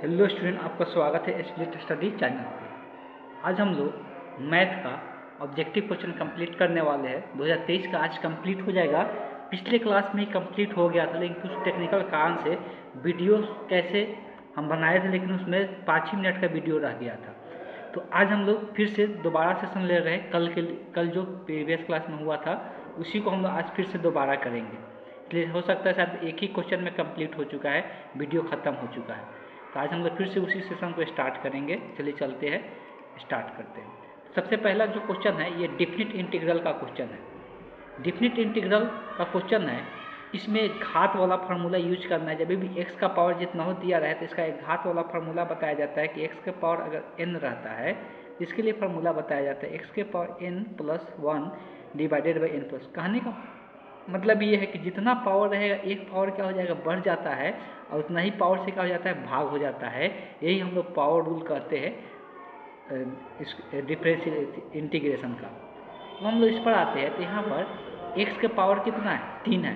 Hello student, आपका स्वागत है एसपीएस स्टडी चैनल पे। आज हम लोग मैथ का ऑब्जेक्टिव क्वेश्चन कंप्लीट करने वाले हैं। 2023 का आज कंप्लीट हो जाएगा। पिछले क्लास में ही कंप्लीट हो गया था, लेकिन कुछ टेक्निकल कारण से वीडियो कैसे हम बनाए थे, लेकिन उसमें 5 ही मिनट का वीडियो रह गया था। तो आज हम लोग फिर से दोबारा सेशन ले रहे हैं। कल जो प्रीवियस क्लास में हुआ था उसी को हम लोग आज फिर से दोबारा करेंगे। इसलिए हो सकता है शायद एक ही क्वेश्चन में कंप्लीट हो चुका है, वीडियो ख़त्म हो चुका है। तो आज हम लोग फिर से उसी सेशन को स्टार्ट करेंगे। चलिए चलते हैं, स्टार्ट करते हैं। सबसे पहला जो क्वेश्चन है ये डेफिनिट इंटीग्रल का क्वेश्चन है। डेफिनिट इंटीग्रल का क्वेश्चन है, इसमें घात वाला फार्मूला यूज करना है। जब भी एक्स का पावर जितना हो दिया रहे तो इसका एक घात वाला फार्मूला बताया जाता है कि एक्स के पावर अगर एन रहता है तो इसके लिए फार्मूला बताया जाता है एक्स के power N plus 1 divided by N plus. कहने का मतलब ये है कि जितना पावर रहेगा एक पावर क्या हो जाएगा, बढ़ जाता है, और उतना ही पावर से क्या हो जाता है, भाग हो जाता है। यही हम लोग पावर रूल कहते हैं इस डिफरेंशियल इंटीग्रेशन का। तो हम लोग इस पर आते हैं तो यहाँ पर x के पावर कितना है, 3 है।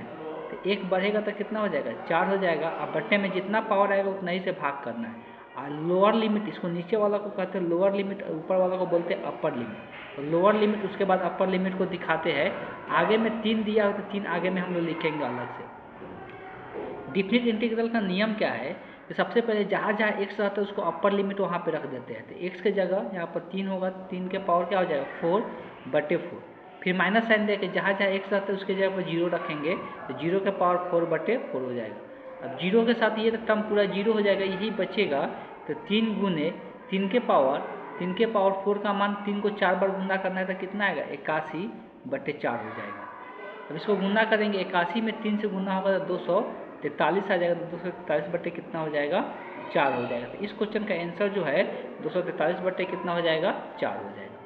तो एक बढ़ेगा तो कितना हो जाएगा, 4 हो जाएगा। अब बट्टे में जितना पावर आएगा उतना ही से भाग करना है। और लोअर लिमिट, इसको नीचे वाला को कहते हैं लोअर लिमिट, ऊपर वाला को बोलते हैं अपर लिमिट। तो लोअर लिमिट उसके बाद अपर लिमिट को दिखाते हैं। आगे में 3 दिया हो तो 3 आगे में हम लोग लिखेंगे अलग से। डेफिनिट इंटीग्रल का नियम क्या है कि सबसे पहले जहाँ जहाँ एक्स रहता है उसको अपर लिमिट वहाँ पे रख देते हैं। तो एक्स के जगह यहाँ पर 3 होगा, 3 के पावर क्या हो जाएगा, 4/4। फिर माइनस साइन दे के जहाँ जहाँ एक्स रहता है उसके जगह पर 0 रखेंगे तो 0 के पावर 4/4 हो जाएगा। अब 0 के साथ ये टर्म पूरा 0 हो जाएगा, यही बचेगा। तो 3 गुने 3 के पावर 4 का मान 3 को 4 बार गुना करना है तो कितना आएगा, 81/4 हो जाएगा। अब इसको गुना करेंगे, 81 में 3 से गुना होगा तो 243 आ जाएगा। तो 243 बटे कितना हो जाएगा, 4 हो जाएगा। तो इस क्वेश्चन का आंसर जो है 243 बटे कितना हो जाएगा, 4 हो जाएगा।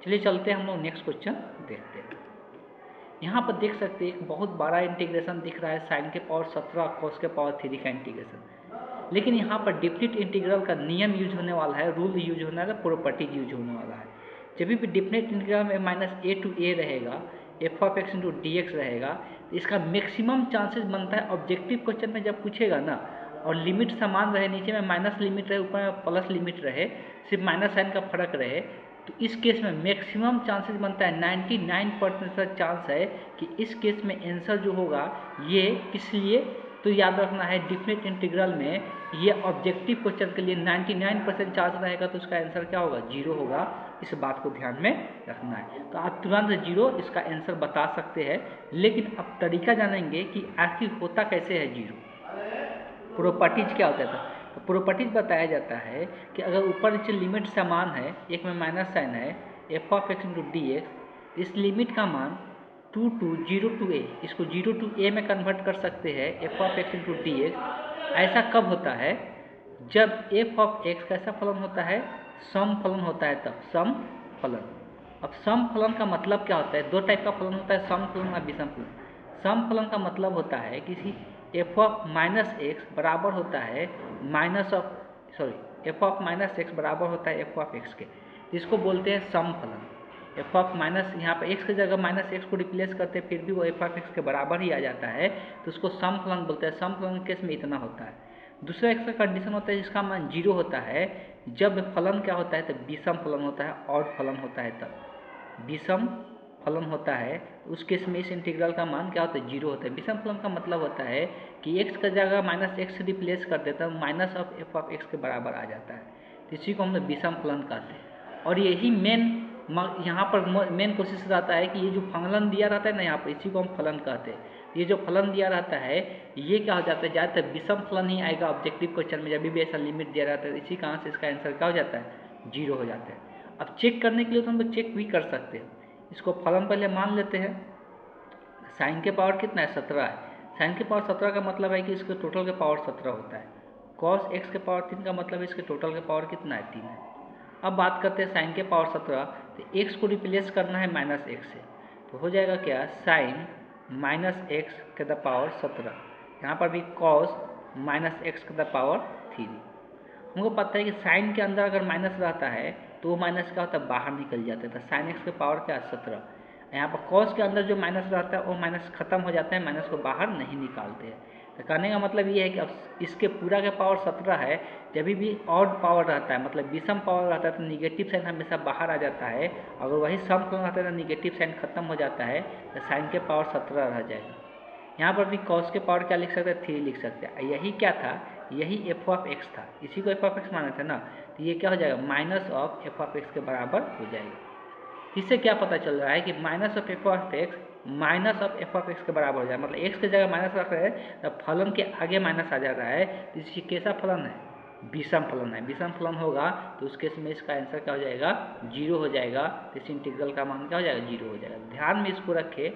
चलिए चलते हैं, हम लोग नेक्स्ट क्वेश्चन देखते हैं। यहाँ पर देख सकते हैं एक बहुत बड़ा इंटीग्रेशन दिख रहा है, साइन के पावर 17 कॉस के पावर 3 का इंटीग्रेशन। लेकिन यहाँ पर डेफिनिट इंटीग्रल का नियम यूज होने वाला है, रूल यूज होने वाला है, प्रॉपर्टीज यूज होने वाला है। जब भी डेफिनिट इंटीग्रल में -a to a रहेगा, f(x) × dx रहेगा, तो इसका मैक्सिमम चांसेस बनता है ऑब्जेक्टिव क्वेश्चन में जब पूछेगा ना, और लिमिट समान रहे, नीचे में माइनस लिमिट रहे, ऊपर में प्लस लिमिट रहे, सिर्फ माइनस साइन का फर्क रहे, तो इस केस में मैक्सिमम चांसेस बनता है, 99% चांस है कि इस केस में आंसर जो होगा ये किस लिए, तो याद रखना है डेफिनिट इंटीग्रल में ये ऑब्जेक्टिव क्वेश्चन के लिए 99% चांस रहेगा, तो उसका आंसर क्या होगा, 0 होगा। इस बात को ध्यान में रखना है। तो आप तुरंत 0 इसका आंसर बता सकते हैं, लेकिन अब तरीका जानेंगे कि आखिर होता कैसे है 0। प्रॉपर्टीज क्या होता है, तो प्रॉपर्टीज बताया जाता है कि अगर ऊपर नीचे लिमिट समान है, एक में माइनस साइन है, f(x) × dx, इस लिमिट का मान 2 to 0 to a, इसको 0 to a में कन्वर्ट कर सकते हैं, f(x) × dx। ऐसा कब होता है, जब f(x) कैसा फलन होता है, सम फलन होता है, तब सम फलन। अब सम फलन का मतलब क्या होता है, दो टाइप का फलन होता है, सम फलन और विषम फलन। सम फलन का मतलब होता है किसी f(-x) बराबर होता है f(-x) बराबर होता है f(x) के, जिसको बोलते हैं सम फलन। f(-), यहाँ पर x की जगह -x को रिप्लेस करते हैं, फिर भी वो f(x) के बराबर ही आ जाता है, तो उसको सम फलन बोलते हैं। सम फलन केस में इतना होता है। दूसरा एक कंडीशन होता है जिसका मान 0 होता है, जब फलन क्या होता है, तो विषम फलन होता है, ऑड फलन होता है, तब विषम फलन होता है। उस केस में इस इंटीग्रल का मान क्या होता है, 0 होता है। विषम फलन का मतलब होता है कि x का जगह -x रिप्लेस कर देता है, माइनस ऑफ f(x) के बराबर आ जाता है, तो इसी को हम लोग विषम फलन कहते हैं। और यही यहाँ पर मेन कोशिश रहता है कि ये जो फलन दिया रहता है ना यहाँ पर, इसी को हम फलन कहते हैं। ये जो फलन दिया रहता है ये क्या हो जाता है, ज़्यादातर विषम फलन ही आएगा ऑब्जेक्टिव क्वेश्चन में, जब भी ऐसा लिमिट दिया रहता है। इसी कारण से इसका आंसर क्या हो जाता है, 0 हो जाता है। अब चेक करने के लिए तो हम लोग चेक भी कर सकते हैं। इसको फलन पहले मान लेते हैं, साइन के पावर कितना है, 17 है। साइन के पावर 17 का मतलब है कि इसके टोटल के पावर 17 होता है। कॉस x के पावर 3 का मतलब है इसके टोटल के पावर कितना है, 3 है। अब बात करते हैं साइन के पावर 17, तो x को रिप्लेस करना है -x से, तो हो जाएगा क्या, साइन -x के द पावर 17। यहाँ पर भी कॉस -x के द पावर 3। हमको पता है कि साइन के अंदर अगर माइनस रहता है तो वो माइनस क्या होता है, बाहर निकल जाता है। तो साइन x के पावर क्या है, 17। यहाँ पर कॉस के अंदर जो माइनस रहता है वो माइनस खत्म हो जाता है, माइनस को बाहर नहीं निकालते हैं। तो कहने का मतलब ये है कि अब इसके पूरा का पावर 17 है, जब भी ऑड पावर रहता है मतलब विषम पावर रहता है तो निगेटिव साइन हमेशा बाहर आ जाता है, अगर वही सम फलन रहता है तो निगेटिव साइन खत्म हो जाता है, तो साइन के पावर 17 रह जाएगा। यहाँ पर भी कॉस के पावर क्या लिख सकते हैं, 3 लिख सकते हैं। यही क्या था, यही एफ ऑफ एक्स था, इसी को एफ ऑफ एक्स माना था ना, तो ये क्या हो जाएगा, minus of F of x के बराबर हो जाएगा। इससे क्या पता चल रहा है कि minus of F of x minus of F of x के बराबर हो जाए, मतलब एक्स की जगह माइनस रख रहे हैं तब फलन के आगे माइनस आ जा रहा है, तो इसकी कैसा फलन है, विषम फलन है। विषम फलन होगा तो उस केस में इसका आंसर क्या हो जाएगा, 0 हो जाएगा। तो इस इंटीग्रल का मान क्या हो जाएगा, 0 हो जाएगा। ध्यान में इसको रखे,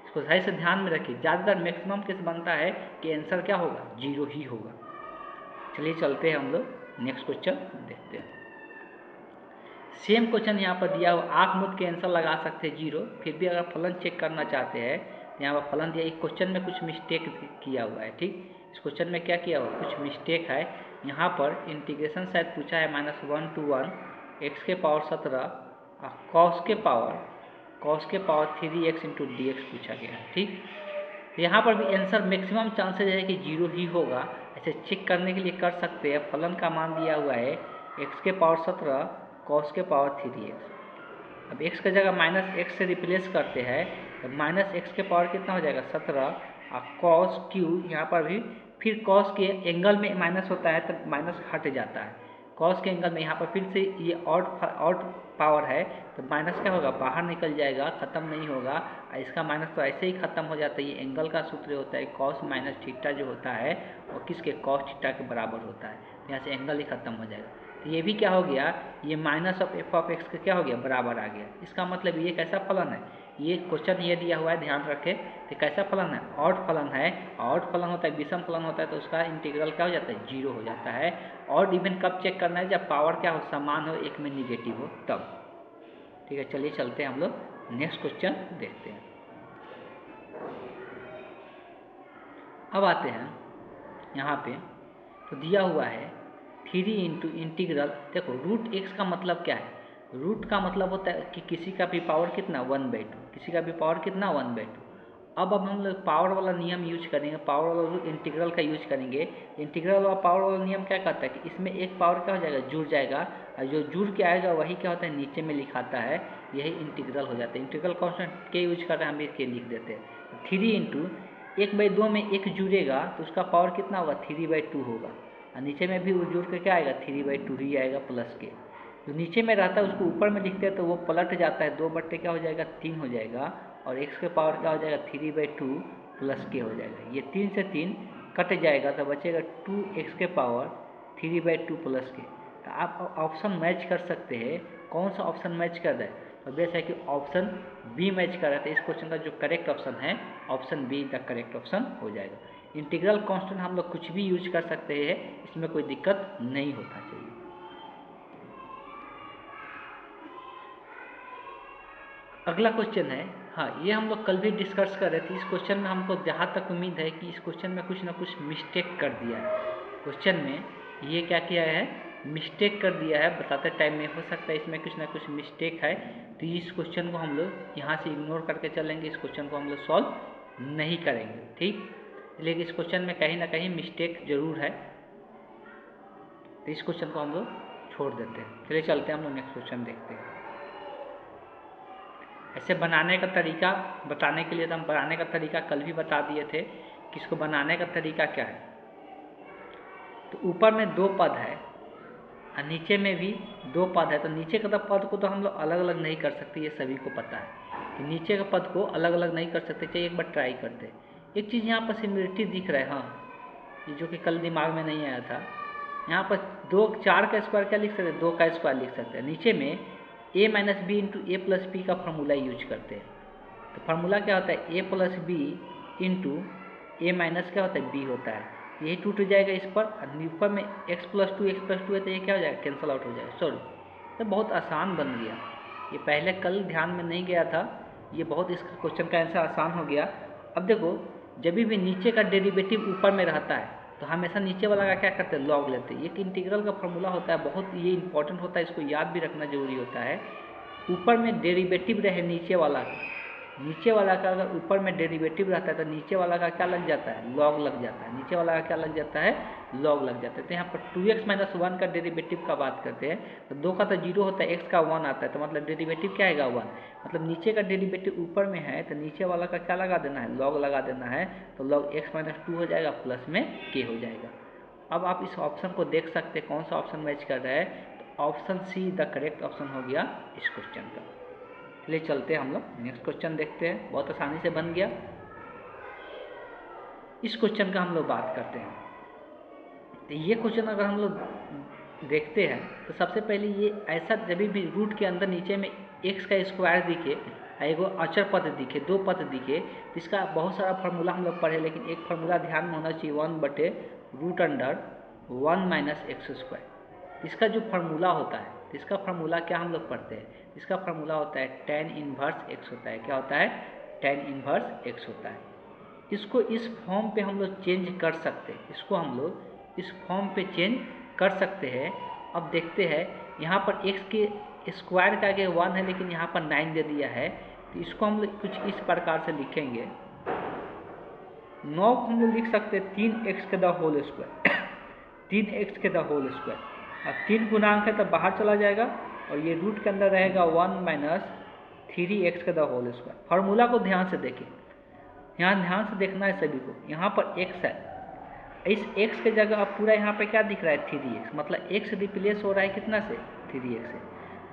इसको सही से ध्यान में रखिए, ज़्यादातर मैक्सिमम केस बनता है कि आंसर क्या होगा, 0 ही होगा। चलिए चलते हैं हम लोग नेक्स्ट क्वेश्चन देखते हैं। सेम क्वेश्चन यहाँ पर दिया हुआ, आँख मूंद के आंसर लगा सकते हैं 0, फिर भी अगर फलन चेक करना चाहते हैं तो यहाँ पर फलन दिया, एक क्वेश्चन में कुछ मिस्टेक किया हुआ है। ठीक, इस क्वेश्चन में क्या किया हुआ, कुछ मिस्टेक है। यहाँ पर इंटीग्रेशन शायद पूछा है -1 to 1 एक्स के पावर 17 और कॉस के पावर 3x इंटू dx पूछा गया है। ठीक, तो यहाँ पर भी आंसर मैक्सिमम चांसेज है कि 0 ही होगा। ऐसे चेक करने के लिए कर सकते हैं, फलन का मान दिया हुआ है एक्स के पावर 17 कॉस के पावर 3x। अब x की जगह -x से रिप्लेस करते हैं तो -x के पावर कितना हो जाएगा, 17 और कॉस क्यू, यहाँ पर भी फिर कॉस के एंगल में माइनस होता है तो माइनस हट जाता है, कॉस के एंगल में यहाँ पर फिर से ये ऑड पावर है तो माइनस क्या होगा, बाहर निकल जाएगा, खत्म नहीं होगा। इसका माइनस तो ऐसे ही खत्म हो जाता है। ये एंगल का सूत्र होता है कॉस माइनस थीटा जो होता है वो किसके, कॉस थीटा के बराबर होता है, तो यहाँ से एंगल ही खत्म हो जाएगा। तो ये भी क्या हो गया, ये minus of F of x का क्या हो गया, बराबर आ गया। इसका मतलब ये कैसा फलन है, ये क्वेश्चन ये दिया हुआ है, ध्यान रखें। तो कैसा फलन है, ऑड फलन है। ऑड फलन होता है, विषम फलन होता है तो उसका इंटीग्रल क्या हो जाता है, 0 हो जाता है। ऑड इवन कब चेक करना है, जब पावर क्या हो, समान हो, एक में निगेटिव हो तब। ठीक है, चलिए चलते हैं हम लोग नेक्स्ट क्वेश्चन देखते हैं। अब आते हैं यहाँ पे, तो दिया हुआ है 3 इंटू इंटीग्रल, देखो रूट एक्स का मतलब क्या है, रूट का मतलब होता है कि किसी का भी पावर कितना 1/2, किसी का भी पावर कितना 1/2। अब हम लोग पावर वाला नियम यूज करेंगे, पावर वाला इंटीग्रल का यूज करेंगे। इंटीग्रल और पावर वाला नियम क्या कहता है कि इसमें एक पावर क्या हो जाएगा, जुड़ जाएगा, और जो जुड़ के आएगा वही क्या होता है, नीचे में लिखाता है, यही इंटीग्रल हो जाता है। इंटीग्रल कॉन्स्टेंट के यूज कर रहे हैं, हम इसके लिख देते हैं 3 इंटू 1/2 में एक जुड़ेगा तो उसका पावर कितना होगा, 3/2 होगा, और नीचे में भी वो जुड़ के क्या आएगा, 3/2 ही आएगा प्लस के। जो नीचे में रहता है उसको ऊपर में लिखते हैं तो वो पलट जाता है, 2/3 क्या हो जाएगा, 3 हो जाएगा, और x के पावर क्या हो जाएगा, 3/2 प्लस के हो जाएगा। ये 3 से 3 कट जाएगा तो बचेगा 2x के पावर 3/2 प्लस के। तो आप ऑप्शन मैच कर सकते हैं, कौन सा ऑप्शन मैच कर रहा है, तो बेस है कि ऑप्शन बी मैच कर रहा है। तो इस क्वेश्चन का जो करेक्ट ऑप्शन है option be the correct option हो जाएगा। इंटीग्रल कांस्टेंट हम लोग कुछ भी यूज कर सकते हैं, इसमें कोई दिक्कत नहीं होता चाहिए। अगला क्वेश्चन है, हाँ ये हम लोग कल भी डिस्कस कर रहे थे। इस क्वेश्चन में हमको जहाँ तक उम्मीद है कि इस क्वेश्चन में कुछ ना कुछ मिस्टेक कर दिया है। क्वेश्चन में ये क्या किया है, मिस्टेक कर दिया है, बताते टाइम में हो सकता है इसमें कुछ ना कुछ मिस्टेक है। तो इस क्वेश्चन को हम लोग यहाँ से इग्नोर करके चलेंगे, इस क्वेश्चन को हम लोग सॉल्व नहीं करेंगे। ठीक, लेकिन इस क्वेश्चन में कहीं ना कहीं मिस्टेक जरूर है, तो इस क्वेश्चन को हम लोग छोड़ देते हैं। चलिए चलते हैं, हम लोग नेक्स्ट क्वेश्चन देखते हैं। ऐसे बनाने का तरीका बताने के लिए तो हम बनाने का तरीका कल भी बता दिए थे कि इसको बनाने का तरीका क्या है। तो ऊपर में 2 पद है और नीचे में भी 2 पद है, तो नीचे का पद को तो हम लोग अलग अलग नहीं कर सकते, ये सभी को पता है कि नीचे का पद को अलग अलग नहीं कर सकते। चलिए एक बार ट्राई करते हैं। एक चीज़ यहाँ पर सिमिलरिटी दिख रहा है, हाँ ये जो कि कल दिमाग में नहीं आया था। यहाँ पर 4 का स्क्वायर क्या लिख सकते हैं, 2 का स्क्वायर लिख सकते हैं। नीचे में a minus B into A plus B का फार्मूला यूज करते हैं। तो फार्मूला क्या होता है, a plus B into A minus क्या होता है, b होता है। यही टूट जाएगा इस पर, और ऊपर में x प्लस 2 है तो ये क्या हो जाएगा, कैंसल आउट हो जाएगा। सॉरी, तो बहुत आसान बन गया, ये पहले कल ध्यान में नहीं गया था, ये बहुत इस क्वेश्चन का आंसर आसान हो गया। अब देखो, जब भी नीचे का डेरिवेटिव ऊपर में रहता है तो हमेशा नीचे वाला का क्या करते हैं, लॉग लेते हैं। एक इंटीग्रल का फॉर्मूला होता है, बहुत ये इंपॉर्टेंट होता है, इसको याद भी रखना जरूरी होता है। ऊपर में डेरिवेटिव रहे नीचे वाला नीचे वाला का अगर ऊपर में डेरिवेटिव रहता है तो नीचे वाला का क्या लग जाता है, लॉग लग जाता है। नीचे वाला का क्या लग जाता है, लॉग लग जाता है। तो यहाँ पर 2x - 1 का डेरिवेटिव का बात करते हैं तो 2 का तो 0 होता है, x का 1 आता है, तो मतलब डेरिवेटिव क्या आएगा 1। मतलब नीचे का डेरिवेटिव ऊपर में है तो नीचे वाला का क्या लगा देना है, लॉग लगा देना है। तो log x - 2 हो जाएगा, प्लस में k हो जाएगा। अब आप इस ऑप्शन को देख सकते हैं कौन सा ऑप्शन मैच कर रहा है, तो option see the correct option हो गया इस क्वेश्चन का। चलिए चलते हैं हम लोग नेक्स्ट क्वेश्चन देखते हैं, बहुत आसानी से बन गया। इस क्वेश्चन का हम लोग बात करते हैं। तो ये क्वेश्चन अगर हम लोग देखते हैं तो सबसे पहले ये ऐसा, जब भी रूट के अंदर नीचे में x का स्क्वायर दिखे, एगो अचर पद दिखे, दो पद दिखे, तो इसका बहुत सारा फार्मूला हम लोग पढ़े, लेकिन एक फार्मूला ध्यान में होना चाहिए, 1/√1 - x²। इसका जो फार्मूला होता है, इसका फार्मूला क्या हम लोग पढ़ते हैं, इसका फार्मूला होता है tan इनवर्स x होता है। क्या होता है, tan इनवर्स x होता है। इसको इस फॉर्म पे हम लोग चेंज कर सकते हैं, इसको हम लोग इस फॉर्म पे चेंज कर सकते हैं। अब देखते हैं, यहाँ पर x के स्क्वायर का आगे 1 है, लेकिन यहाँ पर 9 दे दिया है, तो इसको हम लोग कुछ इस प्रकार से लिखेंगे। 9 को हम लोग लिख सकते हैं 3x के द होल स्क्वायर 3x के द होल स्क्वायर। अब 3 गुणांक है तो बाहर चला जाएगा, और ये रूट के अंदर रहेगा 1 - 3x के द होल स्क्वायर। फार्मूला को ध्यान से देखें, यहाँ ध्यान से देखना है सभी को। यहाँ पर x है, इस x के जगह अब पूरा यहाँ पे क्या दिख रहा है, 3x, मतलब x रिप्लेस हो रहा है कितना से, 3x से।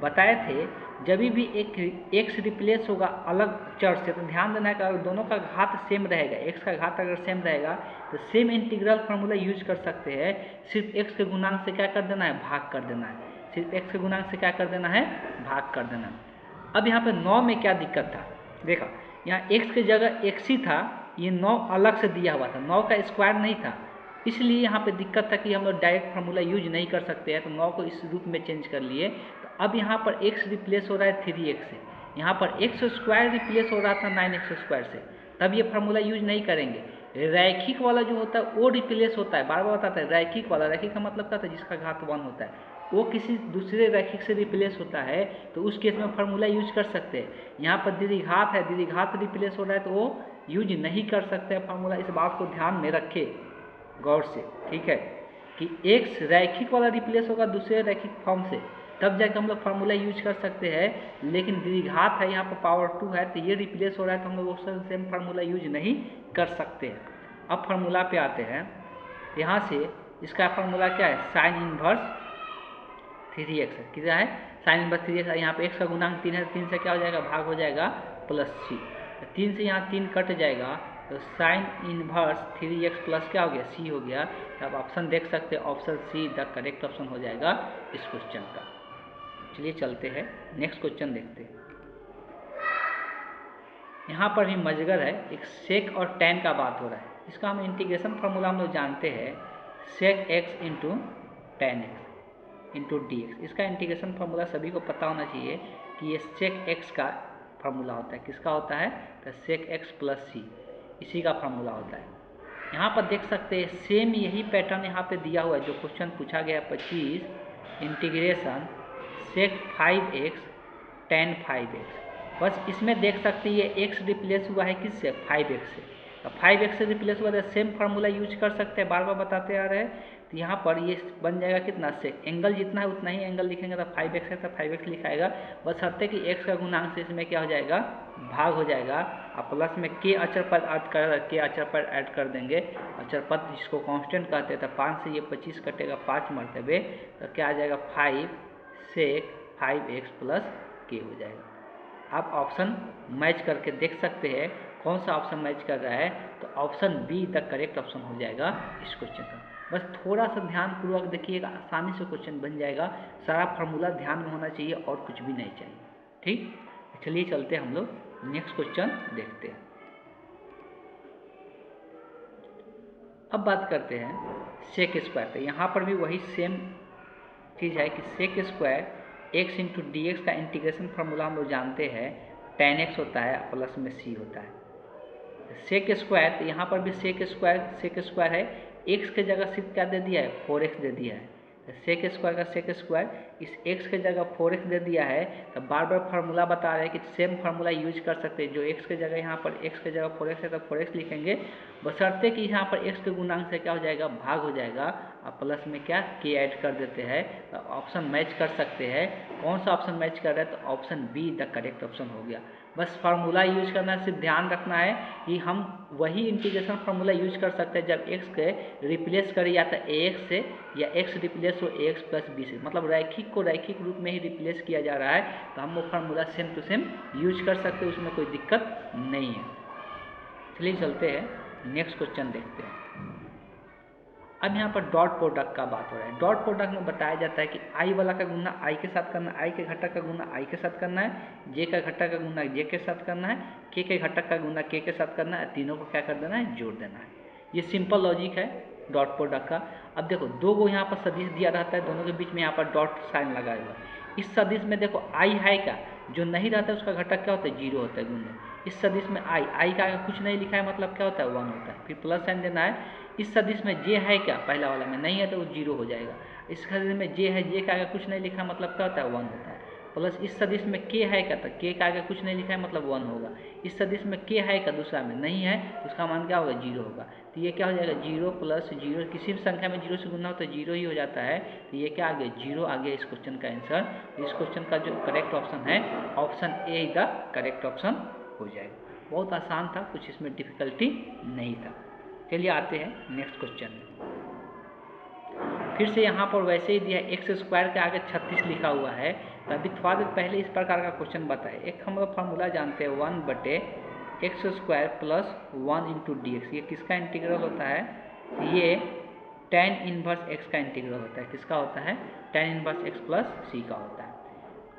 बताए थे जब भी एक x रिप्लेस होगा अलग चर से, तो ध्यान देना है कि अगर दोनों का घात सेम रहेगा, x का घात अगर सेम रहेगा तो सेम इंटीग्रल फार्मूला यूज कर सकते हैं। सिर्फ x के गुणांक से क्या कर देना है, भाग कर देना है। सिर्फ x के गुणांक से क्या कर देना है, भाग कर देना। अब यहाँ पे 9 में क्या दिक्कत था, देखा यहाँ x की जगह x ही था, ये 9 अलग से दिया हुआ था, 9 का स्क्वायर नहीं था, इसलिए यहाँ पे दिक्कत था कि हम लोग डायरेक्ट फार्मूला यूज नहीं कर सकते हैं। तो 9 को इस रूप में चेंज कर लिए। तो अब यहाँ पर x रिप्लेस हो रहा है 3x से, यहाँ पर x² रिप्लेस हो रहा था 9x²। से, तब ये फार्मूला यूज नहीं करेंगे। रैखिक वाला जो होता है वो रिप्लेस होता है, बार बार बताता है रैखिक वाला। रैखिक का मतलब क्या था, जिसका घात 1 होता है, वो किसी दूसरे रैखिक से रिप्लेस होता है, तो उस केस में फार्मूला यूज कर सकते हैं। यहाँ पर द्विघात है, द्विघात रिप्लेस हो रहा है तो वो यूज नहीं कर सकते हैं फार्मूला। इस बात को ध्यान में रखे गौर से, ठीक है, कि x रैखिक वाला रिप्लेस होगा दूसरे रैखिक फॉर्म से, तब जाकर हम लोग फार्मूला यूज कर सकते हैं। लेकिन द्विघात है, यहाँ पर पावर 2 है, तो ये रिप्लेस हो रहा है, तो हम लोग उससे सेम फार्मूला यूज नहीं कर सकते हैं। अब फार्मूला पे आते हैं, यहाँ से इसका फार्मूला क्या है, साइन इनवर्स 3x है। कितना है, साइन इनवर्स 3x। यहाँ पे x का गुणांक 3 है, 3 से क्या हो जाएगा, भाग हो जाएगा, प्लस c। 3 से यहाँ 3 कट जाएगा, तो साइन इनवर्स 3x प्लस क्या हो गया, c हो गया। तो आप ऑप्शन देख सकते हैं, option see the correct option हो जाएगा इस क्वेश्चन का। चलिए चलते हैं नेक्स्ट क्वेश्चन देखते हैं। यहाँ पर भी मजगर है, एक सेक और tan का बात हो रहा है। इसका हम इंटीग्रेशन फार्मूला हम लोग जानते हैं, सेक x into tan x into dx। इसका इंटीग्रेशन फार्मूला सभी को पता होना चाहिए कि ये सेक x का फार्मूला होता है। किसका होता है, तो सेक x प्लस c, इसी का फार्मूला होता है। यहाँ पर देख सकते हैं सेम यही पैटर्न यहाँ पे दिया हुआ है, जो क्वेश्चन पूछा गया 25 इंटीग्रेशन सेक 5x tan 5x। बस इसमें देख सकते हैं ये x रिप्लेस हुआ है किससे, 5x से। तो 5x से रिप्लेस हुआ है, सेम फार्मूला यूज कर सकते हैं, बार बार बताते आ रहे हैं। तो यहाँ पर ये बन जाएगा कितना, सेक एंगल जितना है उतना ही एंगल लिखेंगे, तो 5x है तो 5x लिखाएगा। बस हटते कि x का गुणांक से इसमें क्या हो जाएगा, भाग हो जाएगा, और प्लस में k अचर पद ऐड कर देंगे। अचर पद जिसको कांस्टेंट कहते हैं, तो 5 से ये 25 कटेगा 5 मरतबे, तो क्या आ जाएगा 5 सेक 5x प्लस k हो जाएगा। आप ऑप्शन मैच करके देख सकते हैं कौन सा ऑप्शन मैच कर रहा है, तो option be the correct option हो जाएगा इस क्वेश्चन का। बस थोड़ा सा ध्यानपूर्वक देखिएगा, आसानी से क्वेश्चन बन जाएगा। सारा फार्मूला ध्यान में होना चाहिए और कुछ भी नहीं चाहिए, ठीक। चलिए चलते हम लोग नेक्स्ट क्वेश्चन देखते हैं। अब बात करते हैं सेक स्क्वायर पे। यहाँ पर भी वही सेम चीज़ है कि sec square x into D X का इंटीग्रेशन फार्मूला हम लोग जानते हैं, tan x होता है प्लस में c होता है। सेक स्क्वायर, तो यहाँ पर भी सेक स्क्वायर है, x के जगह सिर्फ क्या दे दिया है, 4x दे दिया है। सेक स्क्वायर का सेक स्क्वायर, इस x के जगह 4x दे दिया है तो बार बार फार्मूला बता रहे हैं कि सेम फार्मूला यूज कर सकते हैं। जो x के जगह यहाँ पर x के जगह 4x है तो 4x लिखेंगे, बशर्ते कि यहाँ पर x के गुणांक से क्या हो जाएगा, भाग हो जाएगा, और प्लस में क्या k ऐड कर देते हैं तो ऑप्शन मैच कर सकते हैं। कौन सा ऑप्शन मैच कर रहा है, तो option be the correct option हो गया। बस फार्मूला यूज करना है, सिर्फ ध्यान रखना है कि हम वही इंटीग्रेशन फार्मूला यूज कर सकते हैं जब x के रिप्लेस करें या तो ax से या x रिप्लेस हो ax प्लस b से, मतलब रैखिक को रैखिक रूप में ही रिप्लेस किया जा रहा है तो हम वो formula same to same use कर सकते हैं, उसमें कोई दिक्कत नहीं है। चलिए चलते हैं नेक्स्ट क्वेश्चन देखते हैं। अब यहाँ पर डॉट प्रोडक्ट का बात हो रहा है। डॉट प्रोडक्ट में बताया जाता है कि आई वाला का गुना आई के साथ करना है, आई के घटक का गुना आई के साथ करना है, जे का घटक का गुना जे के साथ करना है, के घटक का गुना के साथ करना है, तीनों को क्या कर देना है, जोड़ देना है। ये सिंपल लॉजिक है डॉट प्रोडक्ट का। अब देखो दो को यहाँ पर सदिश दिया रहता है, दोनों के बीच में यहाँ पर डॉट साइन लगा हुआ है। इस सदिश में देखो आई है का जो नहीं रहता है उसका घटक क्या होता है, जीरो होता है गुना। इस सदिश में आई का कुछ नहीं लिखा है मतलब क्या होता है, 1 होता है, फिर प्लस साइन देना है। इस सदिश में जे है क्या, पहला वाला में नहीं है तो वो 0 हो जाएगा। इस सदिश में जे है, जे का आगे कुछ नहीं लिखा मतलब क्या होता है, 1 होता है। प्लस इस सदिश में के है क्या, तो के का आगे कुछ नहीं लिखा है मतलब 1 होगा। इस सदिश में के है का दूसरा में नहीं है तो उसका मान क्या होगा, 0 होगा। तो ये क्या हो जाएगा, 0 प्लस 0, किसी भी संख्या में 0 से गुना हो तो 0 ही हो जाता है। तो ये क्या आ गया, 0 आ गया इस क्वेश्चन का आंसर। इस क्वेश्चन का जो करेक्ट ऑप्शन है option A the correct option हो जाएगा। बहुत आसान था, कुछ इसमें डिफिकल्टी नहीं था। चलिए आते हैं नेक्स्ट क्वेश्चन में। फिर से यहाँ पर वैसे ही दिया एक्स स्क्वायर के आगे 36 लिखा हुआ है। तो अभी थोड़ा देर पहले इस प्रकार का क्वेश्चन बताए। एक हम लोग फार्मूला जानते हैं 1/x square plus 1 into dx। ये किसका इंटीग्रल होता है, ये tan इनवर्स x का इंटीग्रल होता है। किसका होता है, tan inverse x plus c का होता है।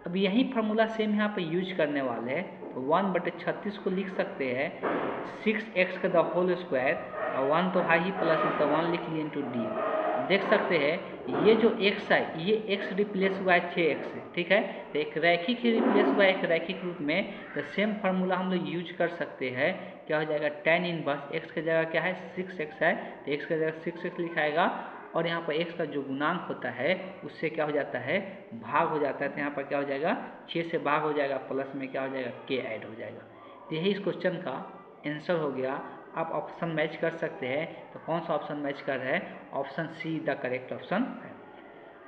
अब यही फार्मूला सेम यहाँ पे यूज करने वाले हैं। तो 1/36 को लिख सकते हैं 6x का द होल स्क्वायर, और 1 तो है ही प्लस में तो 1 लिख लिए इंटू डी। देख सकते हैं ये जो x है ये x रिप्लेस हुआ है 6x से, ठीक है। तो एक रैखिक ही रिप्लेस हुआ है एक रैखिक रूप में, तो सेम फार्मूला हम लोग यूज कर सकते हैं। क्या हो जाएगा, tan इनवर्स x की जगह क्या है 6x है तो x की जगह 6x लिखाएगा, और यहाँ पर x का जो गुणांक होता है उससे क्या हो जाता है, भाग हो जाता है। तो यहाँ पर क्या हो जाएगा, 6 से भाग हो जाएगा, प्लस में क्या हो जाएगा, k ऐड हो जाएगा। तो यही इस क्वेश्चन का आंसर हो गया। आप ऑप्शन मैच कर सकते हैं, तो कौन सा ऑप्शन मैच कर रहा है, option see the correct option है।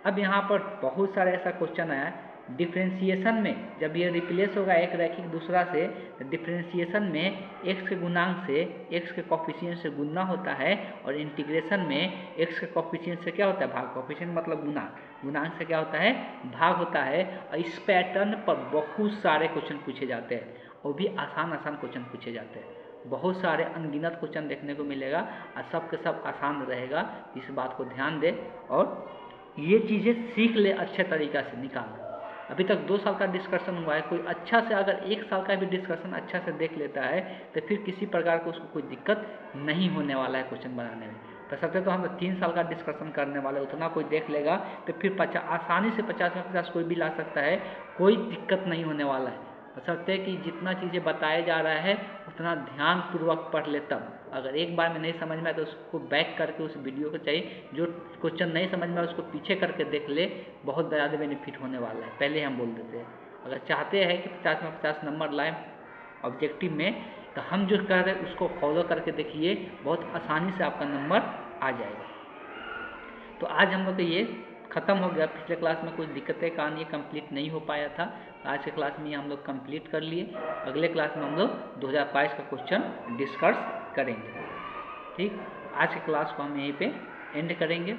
अब यहाँ पर बहुत सारे ऐसा क्वेश्चन आया डिफ्रेंशिएशन में, जब ये रिप्लेस होगा एक रैखिक दूसरा से, तो डिफ्रेंशिएशन में x के गुणांक से x के कोफिशिएंट से गुना होता है, और इंटीग्रेशन में x के कोफिशिएंट से क्या होता है, भाग। कोफिशिएंट मतलब गुणांक, गुणांक से क्या होता है, भाग होता है। और इस पैटर्न पर बहुत सारे क्वेश्चन पूछे जाते हैं, वो भी आसान आसान क्वेश्चन पूछे जाते हैं। बहुत सारे अनगिनत क्वेश्चन देखने को मिलेगा और सब के सब आसान रहेगा। इस बात को ध्यान दे और ये चीज़ें सीख ले अच्छे तरीक़ा से निकालना। अभी तक 2 साल का डिस्कशन हुआ है, कोई अच्छा से अगर 1 साल का भी डिस्कशन अच्छा से देख लेता है तो फिर किसी प्रकार को उसको कोई दिक्कत नहीं होने वाला है क्वेश्चन बनाने में। तो सबसे तो हम 3 साल का डिस्कशन करने वाले, उतना कोई देख लेगा तो फिर आसानी से 50 में 50 कोई भी ला सकता है, कोई दिक्कत नहीं होने वाला है। बशर्ते कि जितना चीज़ें बताया जा रहा है उतना ध्यान पूर्वक पढ़ ले। तब अगर एक बार में नहीं समझ में आए तो उसको बैक करके उस वीडियो को चाहिए, जो क्वेश्चन नहीं समझ में आए उसको पीछे करके देख ले, बहुत ज़्यादा बेनिफिट होने वाला है। पहले हम बोल देते हैं अगर चाहते हैं कि 50 में 50 नंबर लाएँ ऑब्जेक्टिव में, तो हम जो कह रहे हैं उसको फॉलो करके देखिए, बहुत आसानी से आपका नंबर आ जाएगा। तो आज हम लोग ये ख़त्म हो गया। पिछले क्लास में कुछ दिक्कतें कारण ये कंप्लीट नहीं हो पाया था, आज के क्लास में हम लोग कंप्लीट कर लिए। अगले क्लास में हम लोग 2022 का क्वेश्चन डिस्कस करेंगे। ठीक, आज के क्लास को हम यहीं पे एंड करेंगे।